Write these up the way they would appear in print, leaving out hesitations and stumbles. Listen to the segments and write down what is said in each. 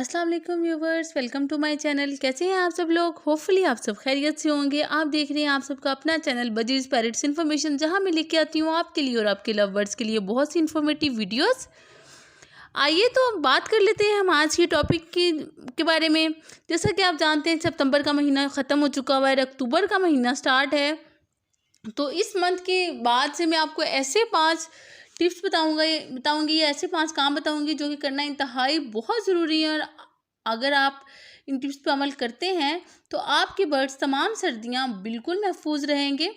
अस्सलाम वालेकुम viewers, welcome to my channel. कैसे हैं आप सब लोग? होपफुली आप सब खैरियत से होंगे। आप देख रहे हैं आप सबका अपना चैनल बजीज़ पैरेट्स इन्फॉर्मेशन, जहां मैं लेके आती हूँ आपके लिए और आपके लवर्स के लिए बहुत सी इन्फॉर्मेटिव वीडियोस। आइए तो अब बात कर लेते हैं हम आज के टॉपिक के बारे में। जैसा कि आप जानते हैं सितंबर का महीना ख़त्म हो चुका हुआ है, अक्टूबर का महीना स्टार्ट है। तो इस मंथ के बाद से मैं आपको ऐसे 5 टिप्स बताऊंगी या ऐसे 5 काम बताऊंगी जो कि करना इंतहाई बहुत ज़रूरी है। और अगर आप इन टिप्स पर अमल करते हैं तो आपके बर्ड्स तमाम सर्दियां बिल्कुल महफूज रहेंगे।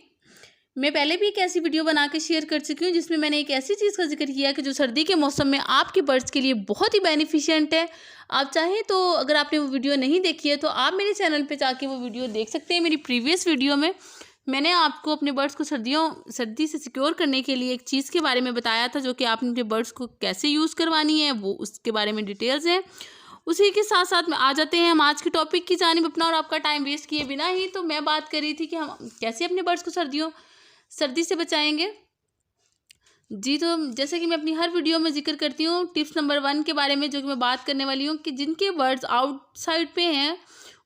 मैं पहले भी एक ऐसी वीडियो बना के शेयर कर चुकी हूँ जिसमें मैंने एक ऐसी चीज़ का जिक्र किया कि जो सर्दी के मौसम में आपके बर्ड्स के लिए बहुत ही बेनिफिशिएंट है। आप चाहें तो अगर आपने वो वीडियो नहीं देखी है तो आप मेरे चैनल पे जाके वो वीडियो देख सकते हैं। मेरी प्रीवियस वीडियो में मैंने आपको अपने बर्ड्स को सर्दी से सिक्योर करने के लिए एक चीज़ के बारे में बताया था, जो कि आपने अपने बर्ड्स को कैसे यूज़ करवानी है, वो उसके बारे में डिटेल्स हैं। उसी के साथ साथ में आ जाते हैं हम आज के टॉपिक की जानिब। अपना और आपका टाइम वेस्ट किए बिना ही तो मैं बात कर रही थी कि हम कैसे अपने बर्ड्स को सर्दी से बचाएंगे। जी, तो जैसे कि मैं अपनी हर वीडियो में जिक्र करती हूँ, टिप्स नंबर 1 के बारे में जो कि मैं बात करने वाली हूँ कि जिनके बर्ड्स आउटसाइड पे हैं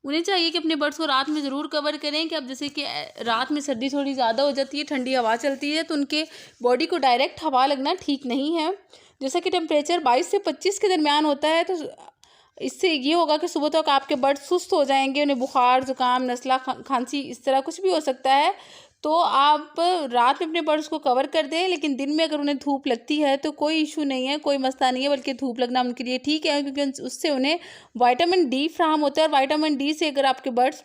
उन्हें चाहिए कि अपने बर्ड्स को रात में ज़रूर कवर करें। कि अब जैसे कि रात में सर्दी थोड़ी ज़्यादा हो जाती है, ठंडी हवा चलती है, तो उनके बॉडी को डायरेक्ट हवा लगना ठीक नहीं है। जैसा कि टेम्परेचर 22 से 25 के दरमियान होता है, तो इससे ये होगा कि सुबह तक आपके बर्ड्स सुस्त हो जाएंगे, उन्हें बुखार, ज़ुकाम, नज़ला, खांसी इस तरह कुछ भी हो सकता है। तो आप रात में अपने बर्ड्स को कवर कर दें, लेकिन दिन में अगर उन्हें धूप लगती है तो कोई इशू नहीं है, कोई मसला नहीं है, बल्कि धूप लगना उनके लिए ठीक है, क्योंकि उससे उन्हें विटामिन डी फ्राहम होता है। और विटामिन डी से अगर आपके बर्ड्स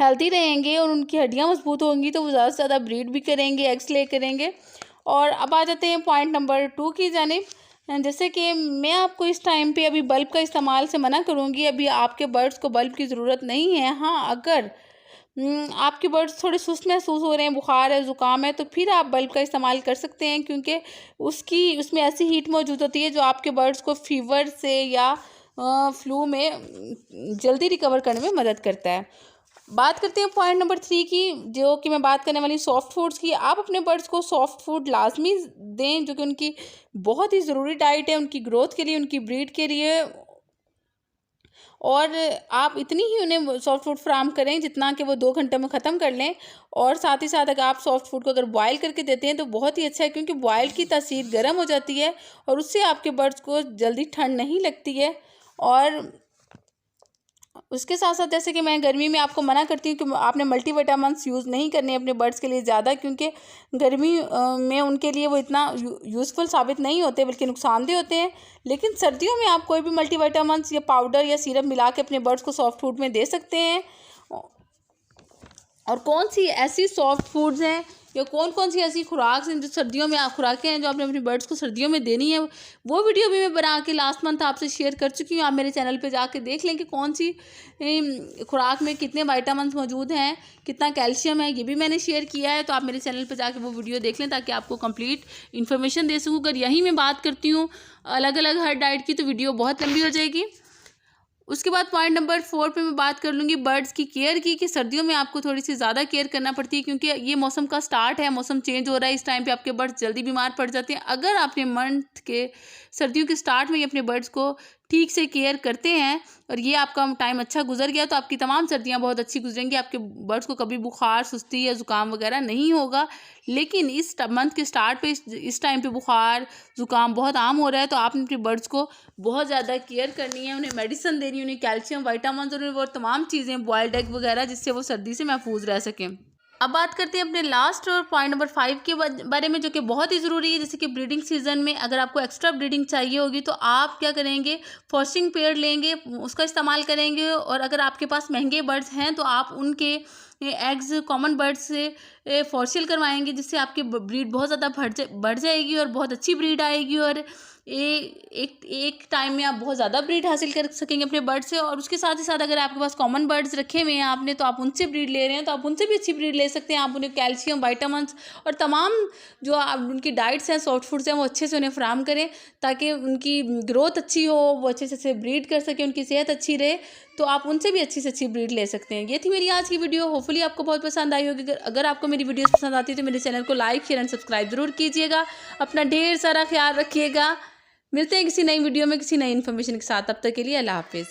हेल्दी रहेंगे और उनकी हड्डियाँ मजबूत होंगी तो वो ज़्यादा से ज़्यादा ब्रीड भी करेंगे, एग्स ले करेंगे। और अब आ जाते हैं पॉइंट नंबर 2 की जानिब। जैसे कि मैं आपको इस टाइम पे अभी बल्ब का इस्तेमाल से मना करूँगी। अभी आपके बर्ड्स को बल्ब की ज़रूरत नहीं है। हाँ, अगर आपके बर्ड्स थोड़े सुस्त महसूस हो रहे हैं, बुखार है, ज़ुकाम है, तो फिर आप बल्ब का इस्तेमाल कर सकते हैं, क्योंकि उसमें ऐसी हीट मौजूद होती है जो आपके बर्ड्स को फीवर से या फ्लू में जल्दी रिकवर करने में मदद करता है। बात करते हैं पॉइंट नंबर 3 की, जो कि मैं बात करने वाली सॉफ्ट फूड्स की। आप अपने बर्ड्स को सॉफ्ट फूड लाजमी दें, जो कि उनकी बहुत ही ज़रूरी डाइट है, उनकी ग्रोथ के लिए, उनकी ब्रीड के लिए। और आप इतनी ही उन्हें सॉफ्ट फूड फ्राहम करें जितना कि वो 2 घंटे में ख़त्म कर लें। और साथ ही साथ अगर आप सॉफ्ट फूड को अगर बॉयल करके देते हैं तो बहुत ही अच्छा है, क्योंकि बॉयल की तासीर गर्म हो जाती है और उससे आपके बर्ड्स को जल्दी ठंड नहीं लगती है। और उसके साथ साथ जैसे कि मैं गर्मी में आपको मना करती हूँ कि आपने मल्टीविटामिन्स यूज़ नहीं करने अपने बर्ड्स के लिए ज़्यादा, क्योंकि गर्मी में उनके लिए वो इतना यूज़फुल साबित नहीं होते, बल्कि नुकसानदेह होते हैं। लेकिन सर्दियों में आप कोई भी मल्टीविटामिन्स या पाउडर या सिरप मिला के अपने बर्ड्स को सॉफ्ट फूड में दे सकते हैं। और कौन सी ऐसी सॉफ्ट फूड्स हैं या कौन सी ऐसी खुराक हैं जो सर्दियों में खुराकें हैं जो आपने अपने बर्ड्स को सर्दियों में देनी है, वो वीडियो भी मैं बना के लास्ट मंथ आपसे शेयर कर चुकी हूँ। आप मेरे चैनल पे जाके देख लें कि कौन सी खुराक में कितने विटामिन्स मौजूद हैं, कितना कैल्शियम है, ये भी मैंने शेयर किया है। तो आप मेरे चैनल पे जाके वो वीडियो देख लें ताकि आपको कंप्लीट इन्फॉर्मेशन दे सकूँ। अगर यहीं मैं बात करती हूँ अलग अलग हर डाइट की तो वीडियो बहुत लंबी हो जाएगी। उसके बाद पॉइंट नंबर 4 पे मैं बात कर लूँगी बर्ड्स की केयर की, कि सर्दियों में आपको थोड़ी सी ज़्यादा केयर करना पड़ती है, क्योंकि ये मौसम का स्टार्ट है, मौसम चेंज हो रहा है। इस टाइम पे आपके बर्ड्स जल्दी बीमार पड़ जाते हैं। अगर आपने मंथ के सर्दियों के स्टार्ट में ही अपने बर्ड्स को ठीक से केयर करते हैं और ये आपका टाइम अच्छा गुजर गया, तो आपकी तमाम सर्दियाँ बहुत अच्छी गुजरेंगी। आपके बर्ड्स को कभी बुखार, सुस्ती या ज़ुकाम वगैरह नहीं होगा। लेकिन इस मंथ के स्टार्ट पे इस टाइम पे बुखार, ज़ुकाम बहुत आम हो रहा है, तो आपने अपने बर्ड्स को बहुत ज़्यादा केयर करनी है, उन्हें मेडिसिन देनी है, उन्हें कैल्शियम, विटामिन और वो तमाम चीज़ें, बॉयल्ड एग वगैरह, जिससे वो सर्दी से महफूज रह सकें। अब बात करते हैं अपने लास्ट और पॉइंट नंबर 5 के बारे में, जो कि बहुत ही ज़रूरी है। जैसे कि ब्रीडिंग सीजन में अगर आपको एक्स्ट्रा ब्रीडिंग चाहिए होगी तो आप क्या करेंगे, फॉस्टिंग पेयर लेंगे, उसका इस्तेमाल करेंगे। और अगर आपके पास महंगे बर्ड्स हैं तो आप उनके एग्स कॉमन बर्ड्स से फॉसिल करवाएंगे, जिससे आपकी ब्रीड बहुत ज़्यादा बढ़ जाएगी और बहुत अच्छी ब्रीड आएगी। और एक टाइम में आप बहुत ज़्यादा ब्रीड हासिल कर सकेंगे अपने बर्ड से। और उसके साथ ही साथ अगर आपके पास कॉमन बर्ड्स रखे हुए हैं आपने, तो आप उनसे ब्रीड ले रहे हैं तो आप उनसे भी अच्छी ब्रीड ले सकते हैं। आप उन्हें कैल्शियम, विटामिन्स और तमाम जो उनकी डाइट्स हैं, सॉफ्ट फूड्स हैं, वो अच्छे से उन्हें फ्राहम करें ताकि उनकी ग्रोथ अच्छी हो, वो अच्छे से ब्रीड कर सकें, उनकी सेहत अच्छी रहे। तो आप उनसे भी अच्छी से अच्छी ब्रीड ले सकते हैं। ये थी मेरी आज की वीडियो। होपफुली आपको बहुत पसंद आई होगी। अगर आपको मेरी वीडियोस पसंद आती है तो मेरे चैनल को लाइक, शेयर एंड सब्सक्राइब जरूर कीजिएगा। अपना ढेर सारा ख्याल रखिएगा। मिलते हैं किसी नई वीडियो में किसी नई इन्फॉर्मेशन के साथ। तब तक के लिए अल्लाह हाफिज़।